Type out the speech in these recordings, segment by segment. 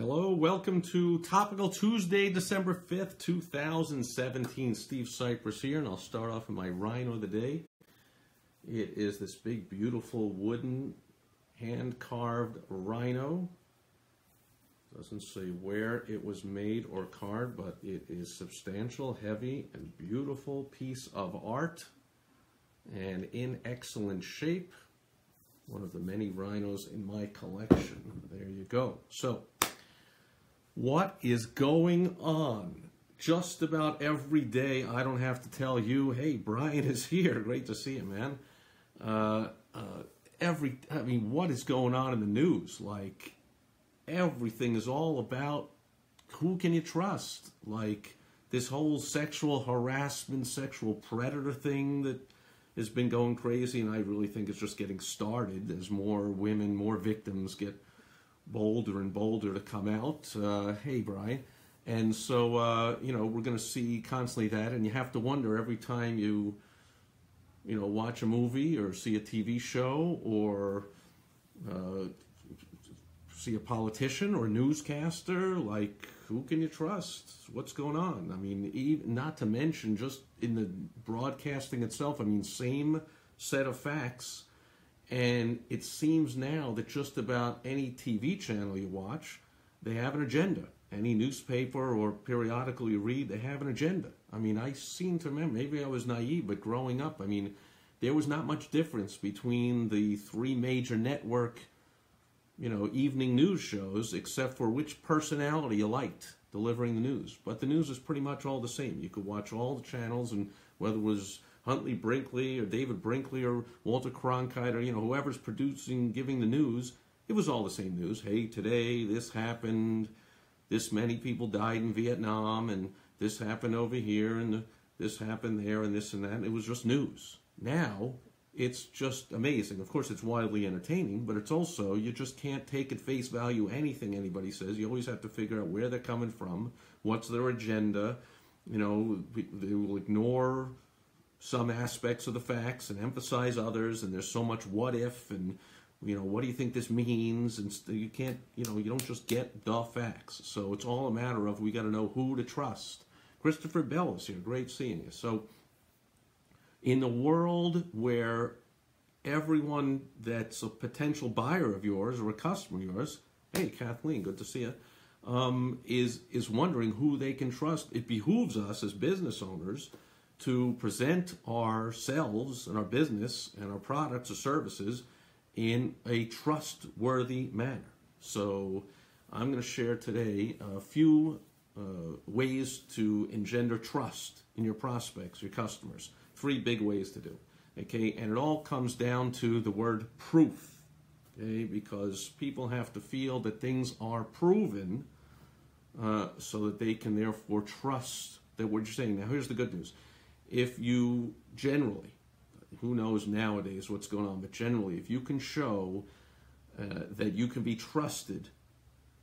Hello, welcome to Topical Tuesday, December 5th, 2017. Steve Sipress here, and I'll start off with my rhino of the day. It is this big, beautiful wooden, hand-carved rhino. Doesn't say where it was made or carved, but it is substantial, heavy, and beautiful piece of art, and in excellent shape. One of the many rhinos in my collection. There you go. So, what is going on? Just about every day, I don't have to tell you, hey, Brian is here. Great to see you, man. What is going on in the news? Like, everything is all about who can you trust? Like, this whole sexual harassment, sexual predator thing that has been going crazy, and I really think it's just getting started as more women, more victims get bolder and bolder to come out. Hey, Brian. And so, we're going to see constantly that, and you have to wonder every time you watch a movie or see a TV show or see a politician or a newscaster, like, who can you trust? What's going on? I mean, even, not to mention just in the broadcasting itself, I mean, same set of facts. And it seems now that just about any TV channel you watch, they have an agenda. Any newspaper or periodical you read, they have an agenda. I mean, I seem to remember, maybe I was naive, but growing up, I mean, there was not much difference between the three major network, evening news shows, except for which personality you liked delivering the news. But the news is pretty much all the same. You could watch all the channels, and whether it was Huntley Brinkley or David Brinkley or Walter Cronkite or, whoever's producing, giving the news, it was all the same news. Hey, today this happened, this many people died in Vietnam, and this happened over here, and this happened there, and this and that. It was just news. Now, it's just amazing. Of course, it's wildly entertaining, but it's also, you just can't take at face value anything anybody says. You always have to figure out where they're coming from, what's their agenda. They will ignore some aspects of the facts and emphasize others, and there's so much what if, and what do you think this means, and you can't, you don't just get the facts. So it's all a matter of, we got to know who to trust. Christopher Bell is here. Great seeing you. So in the world where everyone that's a potential buyer of yours or a customer of yours, hey, Kathleen, good to see you, is wondering who they can trust, it behooves us as business owners to present ourselves and our business and our products or services in a trustworthy manner. So I'm going to share today a few ways to engender trust in your prospects, your customers. 3 big ways to do. Okay, and it all comes down to the word proof. Okay, because people have to feel that things are proven so that they can therefore trust that what you're saying. Now, here's the good news. If you generally, who knows nowadays what's going on, but generally, if you can show that you can be trusted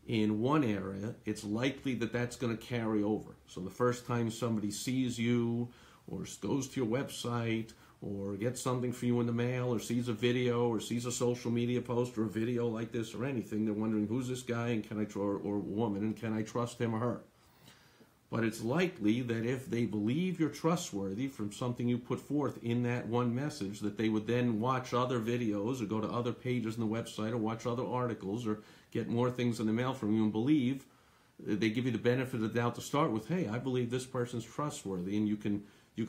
in one area, it's likely that that's going to carry over. So the first time somebody sees you, or goes to your website, or gets something for you in the mail, or sees a video, or sees a social media post, or a video like this, or anything, they're wondering, who's this guy, and can I, or woman, and can I trust him or her? But it's likely that if they believe you're trustworthy from something you put forth in that one message, that they would then watch other videos or go to other pages on the website or watch other articles or get more things in the mail from you and believe, they give you the benefit of the doubt to start with, hey, I believe this person's trustworthy, and you can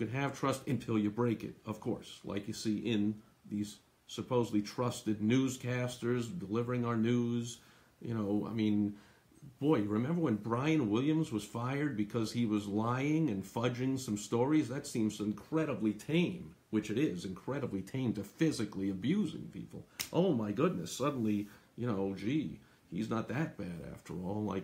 have trust until you break it, of course, like you see in these supposedly trusted newscasters delivering our news. I mean, boy, remember when Brian Williams was fired because he was lying and fudging some stories? That seems incredibly tame, which it is, incredibly tame, to physically abusing people. Oh my goodness, suddenly, gee, he's not that bad after all.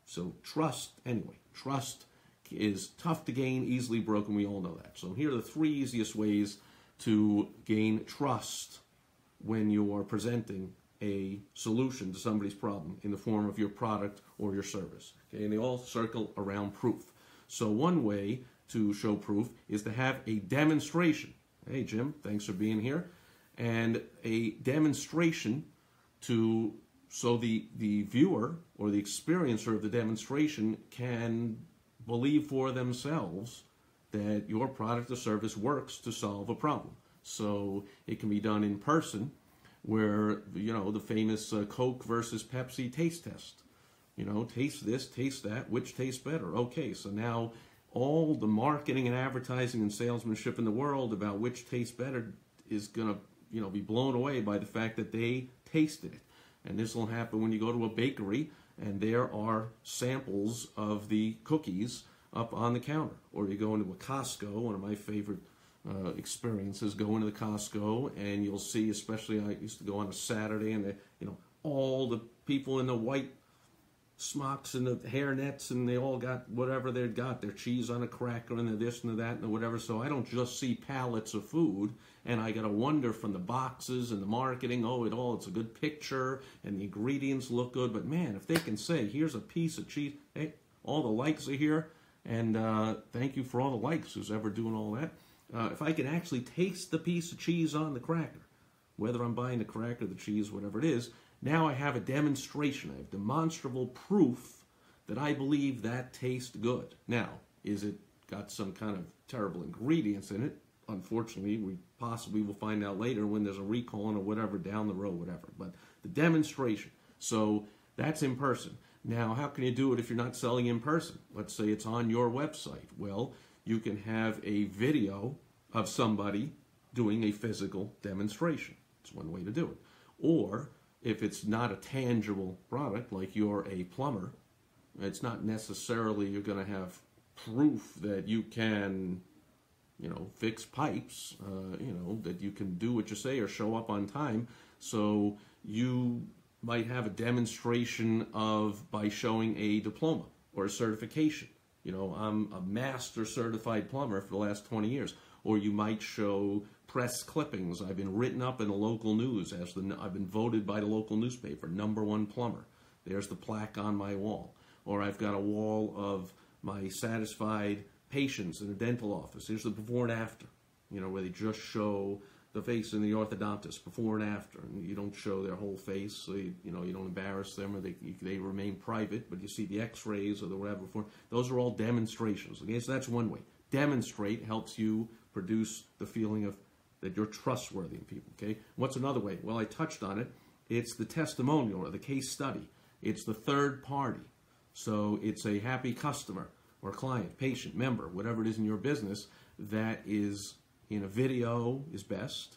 So trust, anyway, trust is tough to gain, easily broken, we all know that. So here are the 3 easiest ways to gain trust when you are presenting a solution to somebody's problem in the form of your product or your service. Okay, and they all circle around proof. So one way to show proof is to have a demonstration. Hey Jim, thanks for being here. And a demonstration to So the viewer or the experiencer of the demonstration can believe for themselves that your product or service works to solve a problem. So it can be done in person, where, you know, the famous Coke versus Pepsi taste test. You know, taste this, taste that, which tastes better? Okay, so now all the marketing and advertising and salesmanship in the world about which tastes better is going to, you know, be blown away by the fact that they tasted it. And this will happen when you go to a bakery and there are samples of the cookies up on the counter. Or you go into a Costco, one of my favorite experiences, go into the Costco and you'll see, especially I used to go on a Saturday, and you know, all the people in the white smocks and the hairnets, and they all got whatever they'd got, their cheese on a cracker and the this and the that and the whatever. So I don't just see pallets of food, and I gotta wonder from the boxes and the marketing, it's a good picture and the ingredients look good, but man, if they can say, here's a piece of cheese, hey, all the likes are here, and thank you for all the likes, who's ever doing all that. If I can actually taste the piece of cheese on the cracker, whether I'm buying the cracker, the cheese, whatever it is, now I have a demonstration. I have demonstrable proof that I believe that tastes good. Now, is it got some kind of terrible ingredients in it? Unfortunately, we possibly will find out later when there's a recall or whatever down the road, whatever. But the demonstration, so that's in person. Now, how can you do it if you're not selling in person? Let's say it's on your website. Well, you can have a video of somebody doing a physical demonstration. It's one way to do it. Or if it's not a tangible product, like you're a plumber, it's not necessarily you're going to have proof that you can, you know, fix pipes, you know, that you can do what you say or show up on time. So you might have a demonstration by showing a diploma or a certification. You know, I'm a master certified plumber for the last 20 years. Or you might show press clippings. I've been written up in the local news I've been voted by the local newspaper #1 plumber. There's the plaque on my wall. Or I've got a wall of my satisfied patients in a dental office. Here's the before and after. You know, where they just show the face in the orthodontist before and after, and you don't show their whole face, so you don't embarrass them, or they remain private, but you see the x-rays or the whatever before. Those are all demonstrations. Okay, so that's one way. Demonstrate helps you produce the feeling of that you're trustworthy in people. Okay, what's another way? Well, I touched on it. It's the testimonial or the case study. It's the third party. So it's a happy customer or client, patient, member, whatever it is in your business that is in a video is best,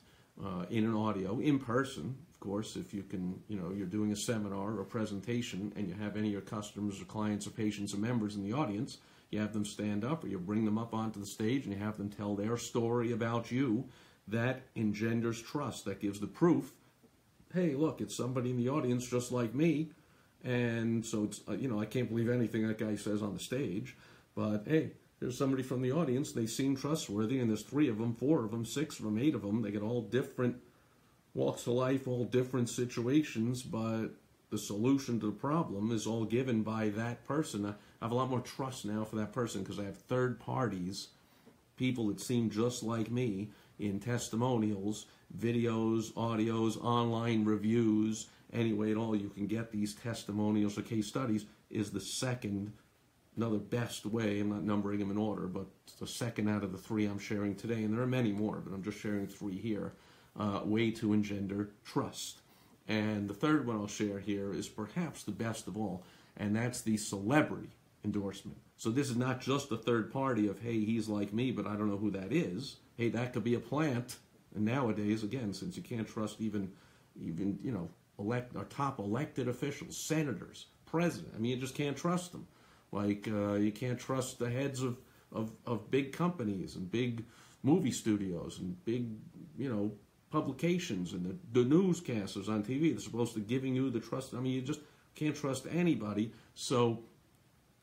in an audio, in person, of course, if you can, you're doing a seminar or a presentation and you have any of your customers or clients or patients or members in the audience, you have them stand up or you bring them up onto the stage and you have them tell their story about you. That engenders trust. That gives the proof, hey, look, it's somebody in the audience just like me. And so it's, I can't believe anything that guy says on the stage, but hey, there's somebody from the audience, they seem trustworthy, and there's 3 of them, 4 of them, 6 of them, 8 of them. They get all different walks of life, all different situations, but the solution to the problem is all given by that person. I have a lot more trust now for that person because I have third parties, people that seem just like me, in testimonials, videos, audios, online reviews. Anyway, at all, you can get these testimonials or case studies is the second, another best way. I'm not numbering them in order, but it's the second out of the 3 I'm sharing today, and there are many more, but I'm just sharing 3 here, way to engender trust. And the third one I'll share here is perhaps the best of all, and that's the celebrity endorsement. So this is not just a third party of, hey, he's like me, but I don't know who that is. Hey, that could be a plant. And nowadays, again, since you can't trust even our top elected officials, senators, president, you just can't trust them. Like, you can't trust the heads of big companies and big movie studios and big, publications and the newscasters on TV. They're supposed to giving you the trust. You just can't trust anybody. So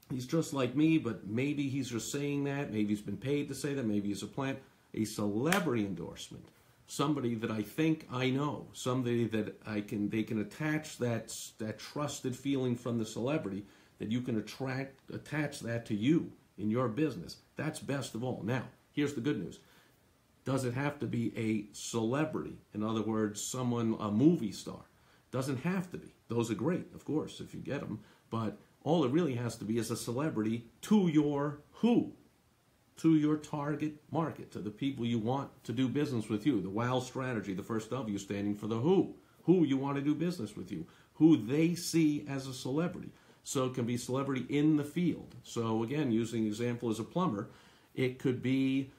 he's just like me, but maybe he's just saying that. Maybe he's been paid to say that. Maybe he's a plant. A celebrity endorsement. Somebody that I think I know. Somebody that they can attach that trusted feeling from the celebrity, that you can attach that to you in your business. That's best of all. Now, here's the good news. Does it have to be a celebrity? In other words, a movie star? Doesn't have to be. Those are great, of course, if you get them. But all it really has to be is a celebrity to your who, to your target market, to the people you want to do business with you. The WOW strategy, the first W standing for the who you want to do business with you, who they see as a celebrity. So it can be celebrity in the field. So again, using the example as a plumber, it could be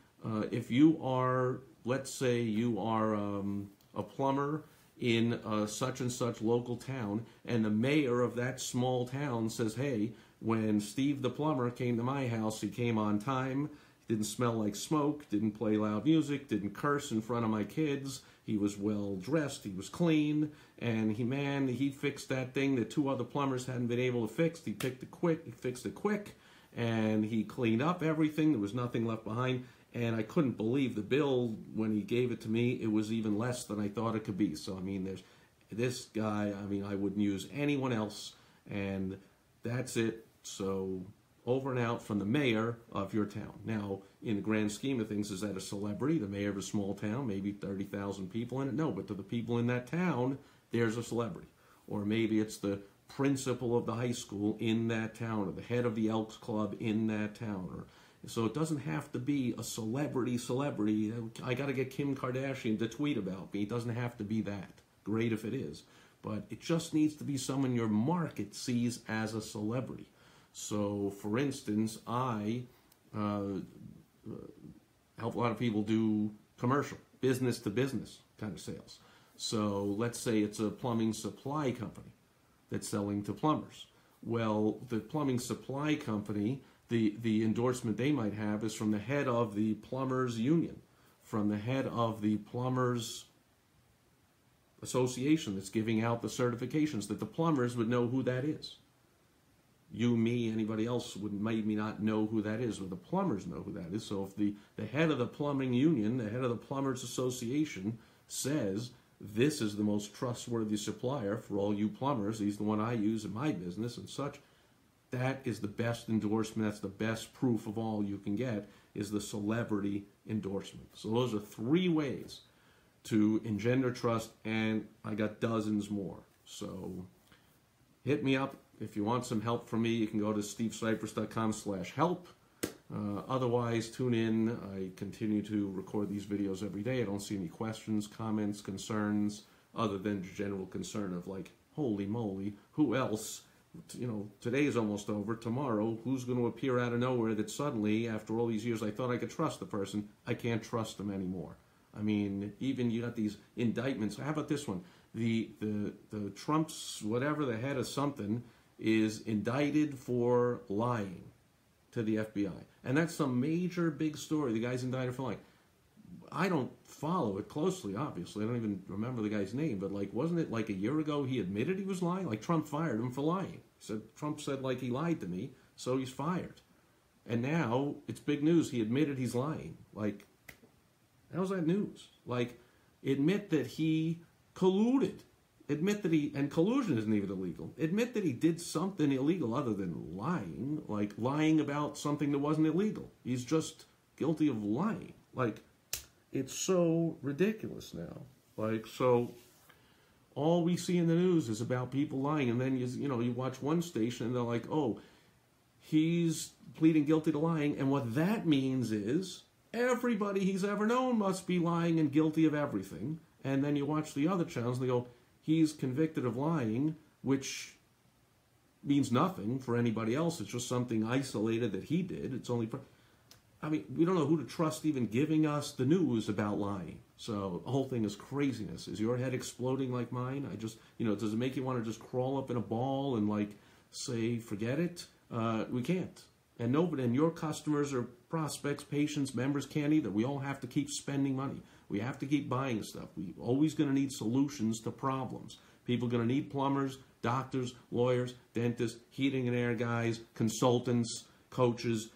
if you are, let's say you are a plumber in such and such local town, and the mayor of that small town says, hey, when Steve the plumber came to my house, he came on time, didn't smell like smoke, didn't play loud music, didn't curse in front of my kids, he was well dressed, he was clean, and he fixed that thing that 2 other plumbers hadn't been able to fix. He fixed it quick, and he cleaned up everything. There was nothing left behind. And I couldn't believe the bill when he gave it to me. It was even less than I thought it could be. So, I mean, there's this guy, I mean, I wouldn't use anyone else. And that's it. So, over and out from the mayor of your town. Now, in the grand scheme of things, is that a celebrity? The mayor of a small town, maybe 30,000 people in it? No, but to the people in that town, there's a celebrity. Or maybe it's the principal of the high school in that town, or the head of the Elks Club in that town, or so it doesn't have to be a celebrity. I got to get Kim Kardashian to tweet about me. It doesn't have to be that. Great if it is. But it just needs to be someone your market sees as a celebrity. So, for instance, I help a lot of people do commercial, business-to-business kind of sales. So let's say it's a plumbing supply company that's selling to plumbers. Well, the plumbing supply company, the endorsement they might have is from the head of the plumbers union, from the head of the plumbers association that's giving out the certifications, that the plumbers would know who that is. You, me, anybody else would maybe not know who that is, but the plumbers know who that is. So if the head of the plumbing union, the head of the plumbers association says, this is the most trustworthy supplier for all you plumbers, he's the one I use in my business and such, that is the best endorsement. That's the best proof of all you can get, is the celebrity endorsement. So those are 3 ways to engender trust, and I got dozens more. So hit me up. If you want some help from me, you can go to stevesipress.com/help. Otherwise, tune in. I continue to record these videos every day. I don't see any questions, comments, concerns, other than general concern of like, holy moly, who else? You know, today is almost over. Tomorrow, who's going to appear out of nowhere that suddenly, after all these years, I thought I could trust the person, I can't trust them anymore. I mean, even you got these indictments. How about this one? The Trump's, whatever, the head of something, is indicted for lying to the FBI. And that's some major big story. The guy's indicted for lying. I don't follow it closely, obviously. I don't even remember the guy's name, but like, wasn't it like a year ago he admitted he was lying? Like, Trump fired him for lying. Trump said, like, he lied to me, so he's fired. And now it's big news. He admitted he's lying. Like, how's that news? Like, admit that he colluded. Admit that and collusion isn't even illegal. Admit that he did something illegal other than lying, like lying about something that wasn't illegal. He's just guilty of lying. Like, it's so ridiculous now. Like, so all we see in the news is about people lying, and then you watch one station and they're like, oh, he's pleading guilty to lying, and what that means is everybody he's ever known must be lying and guilty of everything. And then you watch the other channels and they go, he's convicted of lying, which means nothing for anybody else. It's just something isolated that he did. It's only, I mean, we don't know who to trust even giving us the news about lying. So the whole thing is craziness. Is your head exploding like mine? Does it make you want to just crawl up in a ball and like say, forget it? We can't. And nobody, and your customers or prospects, patients, members can't either. We all have to keep spending money. We have to keep buying stuff. We're always going to need solutions to problems. People are going to need plumbers, doctors, lawyers, dentists, heating and air guys, consultants, coaches,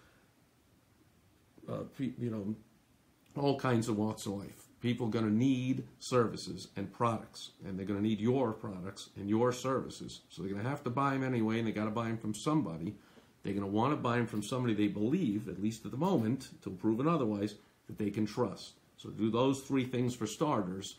all kinds of walks of life. People are going to need services and products, and they're going to need your products and your services. So they're going to have to buy them anyway, and they got to buy them from somebody. They're going to want to buy them from somebody they believe, at least at the moment, until proven otherwise, that they can trust. So do those 3 things for starters,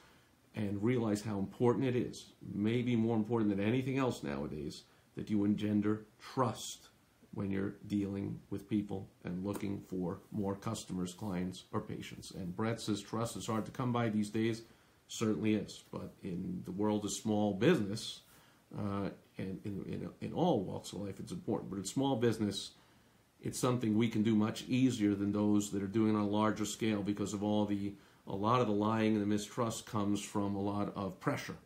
and realize how important it is, maybe more important than anything else nowadays, that you engender trust when you're dealing with people and looking for more customers, clients, or patients. And Brett says trust is hard to come by these days. Certainly is. But in the world of small business, and in all walks of life, it's important. But in small business, it's something we can do much easier than those that are doing it on a larger scale, because of a lot of the lying and the mistrust comes from a lot of pressure.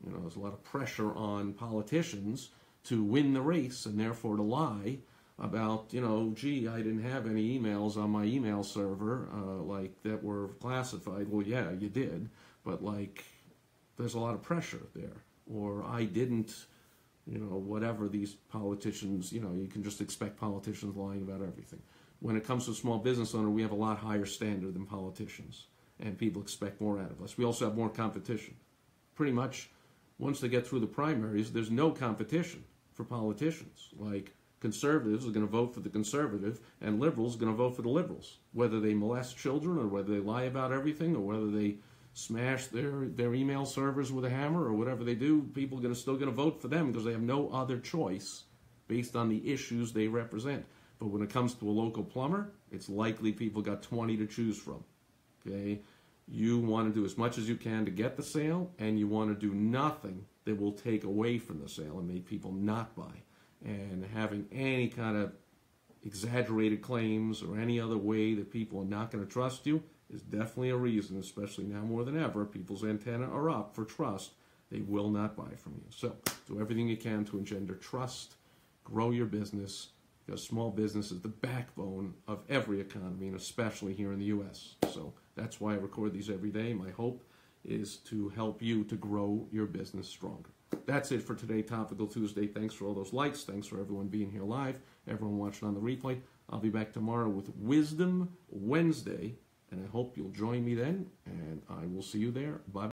You know, there's a lot of pressure on politicians to win the race, and therefore to lie about, you know, gee, I didn't have any emails on my email server like that were classified. Well, yeah, you did, but like there's a lot of pressure there. Or I didn't, you know, whatever these politicians, you know, you can just expect politicians lying about everything. When it comes to a small business owner, we have a lot higher standard than politicians, and people expect more out of us. We also have more competition. Pretty much, once they get through the primaries, there's no competition for politicians. Like, conservatives are going to vote for the conservative, and liberals are going to vote for the liberals. Whether they molest children, or whether they lie about everything, or whether they smash their email servers with a hammer, or whatever they do, people are still going to vote for them because they have no other choice based on the issues they represent. But when it comes to a local plumber, it's likely people got 20 to choose from. Okay? You want to do as much as you can to get the sale, and you want to do nothing that will take away from the sale and make people not buy. And having any kind of exaggerated claims or any other way that people are not going to trust you is definitely a reason, especially now more than ever, people's antenna are up for trust. They will not buy from you. So do everything you can to engender trust, grow your business, because small business is the backbone of every economy, and especially here in the U.S. So that's why I record these every day. My hope is to help you to grow your business stronger. That's it for today, Topical Tuesday. Thanks for all those likes. Thanks for everyone being here live, everyone watching on the replay. I'll be back tomorrow with Wisdom Wednesday, and I hope you'll join me then, and I will see you there. Bye.